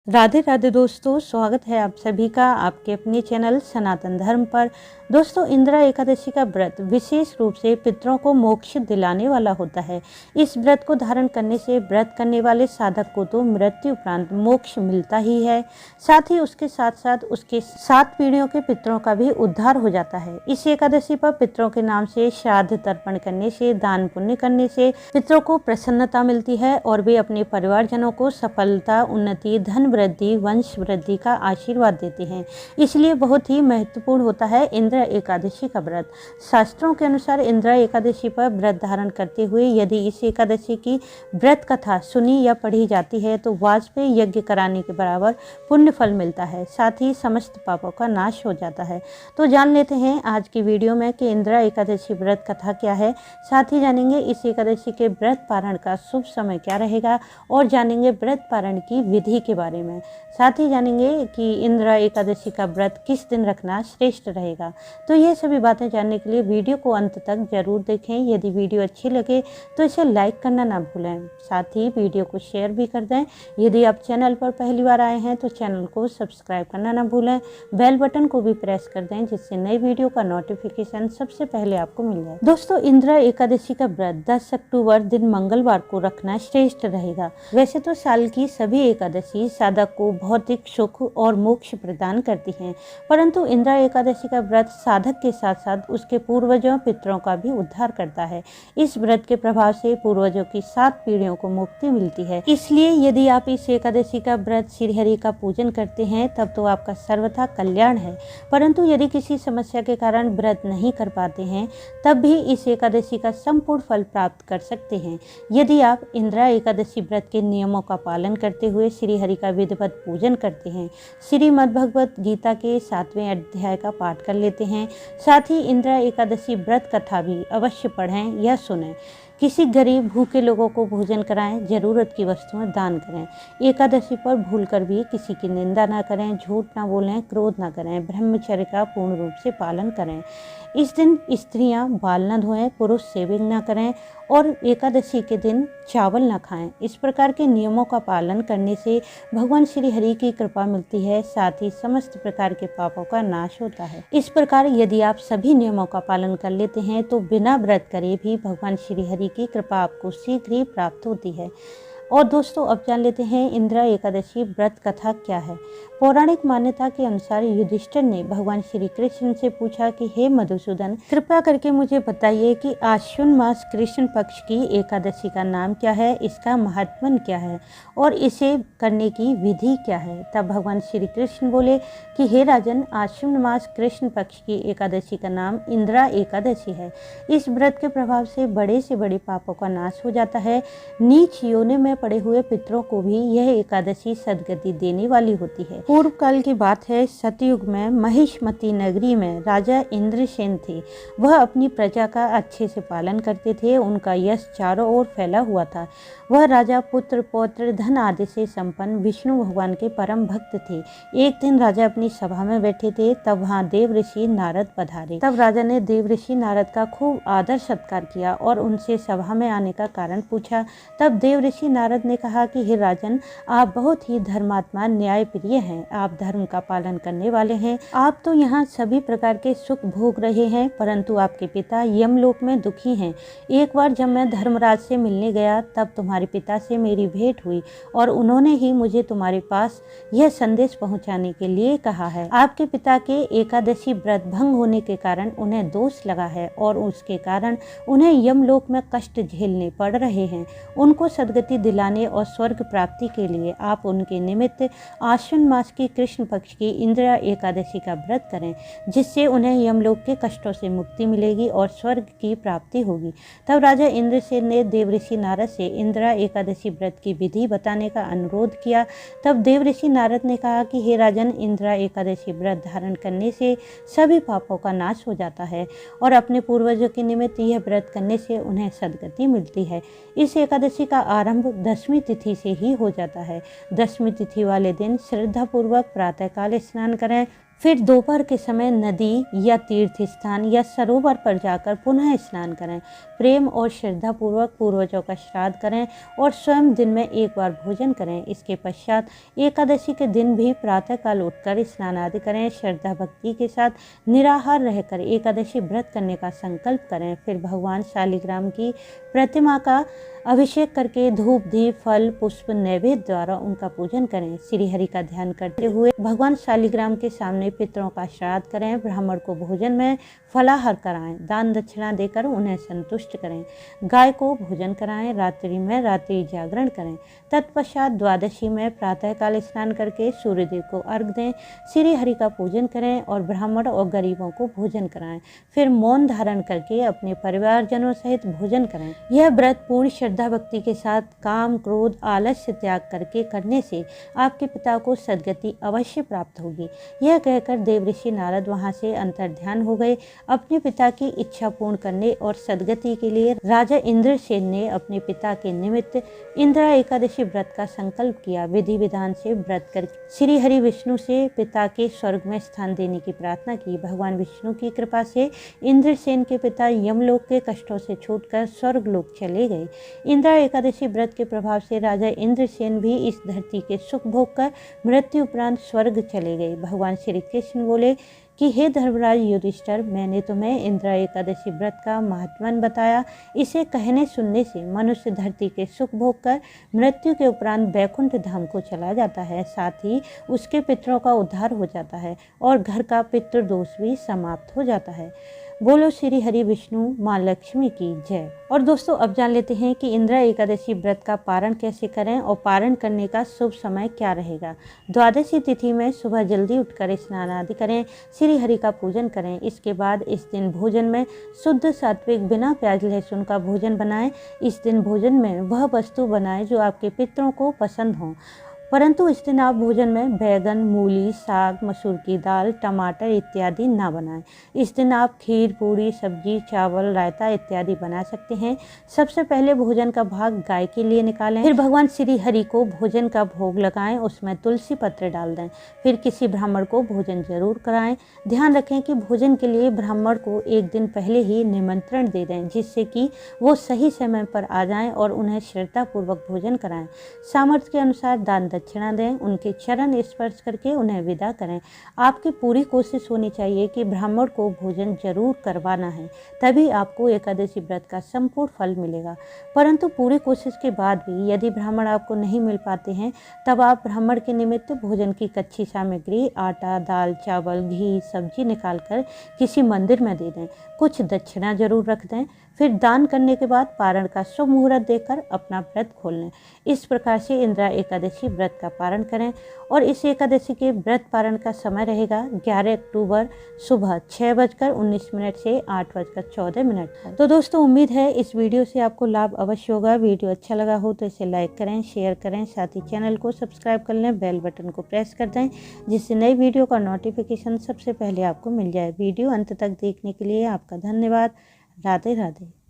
राधे राधे दोस्तों, स्वागत है आप सभी का आपके अपने चैनल सनातन धर्म पर। दोस्तों, इंदिरा एकादशी का व्रत विशेष रूप से पितरों को मोक्ष दिलाने वाला होता है। इस व्रत को धारण करने से व्रत करने वाले साधक को तो मृत्यु उपरांत मोक्ष मिलता ही है, साथ ही उसके साथ साथ उसके 7 पीढ़ियों के पितरों का भी उद्धार हो जाता है। इस एकादशी पर पितरों के नाम से श्राद्ध तर्पण करने से, दान पुण्य करने से पितरों को प्रसन्नता मिलती है और वे अपने परिवारजनों को सफलता, उन्नति, धन वृद्धि, वंश वृद्धि का आशीर्वाद देते हैं। इसलिए बहुत ही महत्वपूर्ण होता है इंदिरा एकादशी का व्रत। शास्त्रों के अनुसार इंदिरा एकादशी पर व्रत धारण करते हुए यदि इस एकादशी की व्रत कथा सुनी या पढ़ी जाती है तो वाजपेयी यज्ञ कराने के बराबर पुण्य फल मिलता है, साथ ही समस्त पापों का नाश हो जाता है। तो जान लेते हैं आज की वीडियो में कि इंदिरा एकादशी व्रत कथा क्या है। साथ ही जानेंगे इस एकादशी के व्रत पारण का शुभ समय क्या रहेगा और जानेंगे व्रत पारण की विधि के बारे में। साथ ही जानेंगे कि इंदिरा एकादशी का व्रत किस दिन रखना श्रेष्ठ रहेगा। तो ये सभी बातें जानने के लिए वीडियो को अंत तक जरूर देखें। यदि वीडियो अच्छी लगे तो इसे लाइक करना ना भूलें, साथ ही वीडियो को शेयर भी कर दें। यदि आप चैनल पर पहली बार आए हैं तो चैनल को सब्सक्राइब करना ना भूलें, बेल बटन को भी प्रेस कर दें जिससे नई वीडियो का नोटिफिकेशन सबसे पहले आपको मिल जाए। दोस्तों, इंदिरा एकादशी का व्रत 10 अक्टूबर दिन मंगलवार को रखना श्रेष्ठ रहेगा। वैसे तो साल की सभी एकादशी साधक को भौतिक सुख और मोक्ष प्रदान करती हैं, परंतु इंदिरा एकादशी का व्रत साधक के साथ साथ उसके पूर्वजों पितरों का भी उद्धार करता है। इस व्रत के प्रभाव से पूर्वजों की 7 पीढ़ियों को मुक्ति मिलती है। इसलिए यदि आप इस एकादशी का व्रत श्रीहरि का पूजन करते हैं तब तो आपका सर्वथा कल्याण है, परंतु यदि किसी समस्या के कारण व्रत नहीं कर पाते हैं तब भी इस एकादशी का संपूर्ण फल प्राप्त कर सकते हैं। यदि आप इंदिरा एकादशी व्रत के नियमों का पालन करते हुए श्रीहरि का विधिवत पूजन करते हैं, श्रीमद् भगवत गीता के 7वें अध्याय का पाठ कर लेते हैं, साथ ही इंदिरा एकादशी व्रत कथा भी अवश्य पढ़ें या सुनें, किसी गरीब भूखे लोगों को भोजन कराएं, जरूरत की वस्तुएं दान करें। एकादशी पर भूलकर भी किसी की निंदा ना करें, झूठ ना बोलें, क्रोध ना करें, ब्रह्मचर्य का पूर्ण रूप से पालन करें। इस दिन स्त्रियां बाल न धोएं, पुरुष शेविंग ना करें और एकादशी के दिन चावल ना खाएं। इस प्रकार के नियमों का पालन करने से भगवान श्री हरि की कृपा मिलती है, साथ ही समस्त प्रकार के पापों का नाश होता है। इस प्रकार यदि आप सभी नियमों का पालन कर लेते हैं तो बिना व्रत करे भी भगवान श्री हरि की कृपा आपको शीघ्र ही प्राप्त होती है। और दोस्तों, अब जान लेते हैं इंदिरा एकादशी व्रत कथा क्या है। पौराणिक मान्यता के अनुसार युधिष्ठिर ने भगवान श्री कृष्ण से पूछा कि हे मधुसूदन, कृपया करके मुझे बताइए कि आश्विन मास कृष्ण पक्ष की एकादशी का नाम क्या है, इसका महात्म्य क्या है और इसे करने की विधि क्या है। तब भगवान श्री कृष्ण बोले कि हे राजन, आश्विन मास कृष्ण पक्ष की एकादशी का नाम इंदिरा एकादशी है। इस व्रत के प्रभाव से बड़े से बड़े पापों का नाश हो जाता है। नीच योनि में पड़े हुए पितरों को भी यह एकादशी सद्गति देने वाली होती है। पूर्व काल की बात है, सतयुग में महिष्मती नगरी में राजा इंद्रसेन थे। वह अपनी प्रजा का अच्छे से पालन करते थे। उनका यश चारों ओर फैला हुआ था। वह राजा पुत्र पौत्र धन आदि से संपन्न विष्णु भगवान के परम भक्त थे। एक दिन राजा अपनी सभा में बैठे थे, तब वहाँ देव ऋषि नारद पधारे। तब राजा ने देव ऋषि नारद का खूब आदर सत्कार किया और उनसे सभा में आने का कारण पूछा। तब देव ऋषि नारद ने कहा कि हे राजन, आप बहुत ही धर्मात्मा, न्याय प्रिय हैं। आप धर्म का पालन करने वाले हैं। आप तो यहाँ सभी प्रकार के सुख भोग रहे हैं, परंतु आपके पिता यमलोक में दुखी हैं। एक बार जब मैं धर्मराज से मिलने गया तब तुम्हारे पिता से मेरी भेंट हुई और उन्होंने ही मुझे तुम्हारे पास यह संदेश पहुँचाने के लिए कहा है। आपके पिता के एकादशी व्रत भंग होने के कारण उन्हें दोष लगा है और उसके कारण उन्हें यमलोक में कष्ट झेलने पड़ रहे हैं। उनको सद्गति दिलाने और स्वर्ग प्राप्ति के लिए आप उनके निमित्त आश्विन मास की कृष्ण पक्ष की इंदिरा एकादशी का व्रत करें, जिससे उन्हें यमलोक के कष्टों से मुक्ति मिलेगी और स्वर्ग की प्राप्ति होगी। तब राजा इंद्रसेन ने देवऋषि नारद से इंदिरा एकादशी व्रत की विधि बताने का अनुरोध किया। तब देवऋषि नारद ने कहा कि हे राजन, इंदिरा एकादशी व्रत धारण करने से सभी पापों का नाश हो जाता है और अपने पूर्वजों के निमित्त यह व्रत करने से उन्हें सद्गति मिलती है। इस एकादशी का आरंभ 10वीं तिथि से ही हो जाता है। 10वीं तिथि वाले दिन श्रद्धापूर्वक प्रातःकाल स्नान करें, फिर दोपहर के समय नदी या तीर्थ स्थान या सरोवर पर जाकर पुनः स्नान करें। प्रेम और श्रद्धा पूर्वक पूर्वजों का श्राद्ध करें और स्वयं दिन में एक बार भोजन करें। इसके पश्चात एकादशी के दिन भी प्रातःकाल उठकर स्नान आदि करें। श्रद्धा भक्ति के साथ निराहार रहकर एकादशी व्रत करने का संकल्प करें। फिर भगवान शालिग्राम की प्रतिमा का अभिषेक करके धूप दीप फल पुष्प नैवेद्य द्वारा उनका पूजन करें। श्री हरि का ध्यान करते हुए भगवान शालिग्राम के सामने पितरों का श्राद्ध करें। ब्राह्मण को भोजन में फलाहार कराएं। दान दक्षिणा देकर उन्हें संतुष्ट करें। गाय को भोजन कराएं। रात्रि में रात्रि जागरण करें। तत्पश्चात द्वादशी में प्रातःकाल स्नान करके सूर्यदेव को अर्घ्य दें। श्री हरि का पूजन करें और ब्राह्मण और गरीबों को भोजन कराएं। फिर मौन धारण करके अपने परिवारजनों सहित भोजन करें। यह व्रत पूर्ण श्रद्धा भक्ति के साथ काम क्रोध आलस्य त्याग करके करने से आपके पिता को सद्गति अवश्य प्राप्त होगी। यह कहकर देवऋषि नारद वहां से अंतर्ध्यान हो गए। अपने पिता की इच्छा पूर्ण करने और सद्गति के लिए राजा इंद्रसेन ने अपने पिता के निमित्त इंद्रा एकादशी व्रत का संकल्प किया। विधि विधान से व्रत कर श्री हरि विष्णु से पिता के स्वर्ग में स्थान देने की प्रार्थना की। भगवान विष्णु की कृपा से इंद्रसेन के पिता यमलोक के कष्टों से छूटकर स्वर्ग लोक चले गए। इंद्रा एकादशी व्रत के प्रभाव से राजा इंद्रसेन भी इस धरती के सुख भोग कर मृत्यु उपरांत स्वर्ग चले गए। भगवान श्री कृष्ण बोले कि हे धर्मराज युधिष्ठिर, मैंने तुम्हें इंद्रा एकादशी व्रत का महत्व बताया। इसे कहने सुनने से मनुष्य धरती के सुख भोग कर मृत्यु के उपरांत वैकुंठ धाम को चला जाता है। साथ ही उसके पितरों का उद्धार हो जाता है और घर का पितृदोष भी समाप्त हो जाता है। बोलो श्री हरि विष्णु माँ लक्ष्मी की जय। और दोस्तों अब जान लेते हैं कि इंद्रा एकादशी व्रत का पारण कैसे करें और पारण करने का शुभ समय क्या रहेगा। द्वादशी तिथि में सुबह जल्दी उठकर स्नान आदि करें। श्री हरि का पूजन करें। इसके बाद इस दिन भोजन में शुद्ध सात्विक बिना प्याज लहसुन का भोजन बनाएं। इस दिन भोजन में वह वस्तु बनाएं जो आपके पितरों को पसंद हो, परंतु इस दिन आप भोजन में बैगन मूली साग मसूर की दाल टमाटर इत्यादि ना बनाएं। इस दिन आप खीर पूरी सब्जी चावल रायता इत्यादि बना सकते हैं। सबसे पहले भोजन का भाग गाय के लिए निकालें। फिर भगवान श्री हरि को भोजन का भोग लगाएं। उसमें तुलसी पत्र डाल दें। फिर किसी ब्राह्मण को भोजन जरूर कराएं। ध्यान रखें कि भोजन के लिए ब्राह्मण को एक दिन पहले ही निमंत्रण दे दें, जिससे कि वो सही समय पर आ जाएं और उन्हें श्रद्धापूर्वक भोजन कराएं। सामर्थ्य के अनुसार दान दक्षिणा दें। उनके चरण स्पर्श करके उन्हें विदा करें। आपकी पूरी कोशिश होनी चाहिए कि ब्राह्मण को भोजन जरूर करवाना है, तभी आपको एकादशी व्रत का संपूर्ण फल मिलेगा। परंतु पूरी कोशिश के बाद भी यदि ब्राह्मण आपको नहीं मिल पाते हैं, तब आप ब्राह्मण के निमित्त भोजन की कच्ची सामग्री आटा दाल चावल घी सब्जी निकालकर किसी मंदिर में दे दें। कुछ दक्षिणा जरूर रख दें। फिर दान करने के बाद पारण का शुभ मुहूर्त देकर अपना व्रत खोल लें। इस प्रकार से इंद्रा एकादशी व्रत का पारण करें। और इस एकादशी के व्रत पारण का समय रहेगा 11 अक्टूबर सुबह 6:19 से 8:14। तो दोस्तों उम्मीद है इस वीडियो से आपको लाभ अवश्य होगा। वीडियो अच्छा लगा हो तो इसे लाइक करें शेयर करें, साथ ही चैनल को सब्सक्राइब कर लें, बेल बटन को प्रेस कर दें, जिससे नई वीडियो का नोटिफिकेशन सबसे पहले आपको मिल जाए। वीडियो अंत तक देखने के लिए आपका धन्यवाद। राधे राधे।